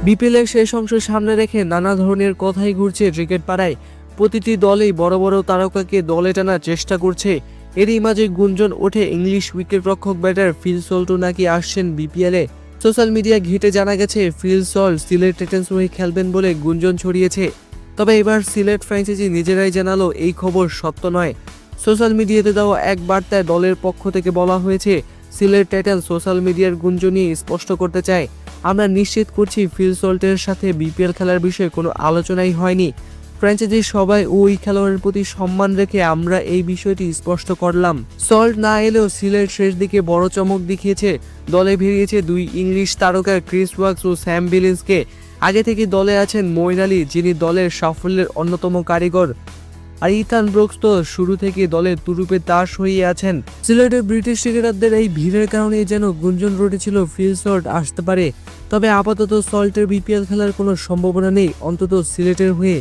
বিপিএলের শেষ অংশ সামনে রেখে নানা ধরনের কথাই ঘুরছে ক্রিকেট পাড়ায়। প্রতিটি দলেই বড় বড় তারকাকে দলে টানার চেষ্টা করছে। এরই মাঝে গুঞ্জন ওঠে ইংলিশ উইকেটরক্ষক ব্যাটার ফিল সল্টও নাকি আসছেন বিপিএলে। সোশ্যাল মিডিয়া ঘেঁটে জানা গেছে ফিল সল্ট সিলেট টাইটান্স হয়ে খেলবেন বলে গুঞ্জন ছড়িয়েছে। তবে এবার সিলেট ফ্র্যাঞ্চাইজি নিজেরাই জানালো এই খবর সত্য নয়। সোশ্যাল মিডিয়াতে দেওয়া এক বার্তায় দলের পক্ষ থেকে বলা হয়েছে, সিলেট টাইটান্স সোশ্যাল মিডিয়ার গুঞ্জনই স্পষ্ট করতে চায়, আমরা নিশ্চিত করছি ফিল সল্টের সাথে বিপিএল খেলার বিষয়ে কোনো আলোচনাই হয়নি। ফ্র্যাঞ্চাইজির সবাই ওই খেলোয়াড়ের প্রতি সম্মান রেখে আমরা এই বিষয়টি স্পষ্ট করলাম। সল্ট না এলেও সিলেট শেষ দিকে বড় চমক দেখিয়েছে। দলে ভিড়িয়েছে দুই ইংলিশ তারকা ক্রিস ওয়াকস ও স্যাম বিলিন্সকে। আগে থেকে দলে আছেন মঈন আলী, যিনি দলের সাফল্যের অন্যতম কারিগর। আর ইথান ব্রুকস তো শুরু থেকে দলের তুরুপে তাস হয়ে আছেন। সিলেটের ব্রিটিশ ক্রিকেটারদের এই ভিড়ের কারণে যেন গুঞ্জন রটেছিল ফিল সল্ট আসতে পারে। তবে আপাতত সল্টের বিপিএল খেলার কোনো সম্ভাবনা নেই, অন্তত সিলেটের হয়ে।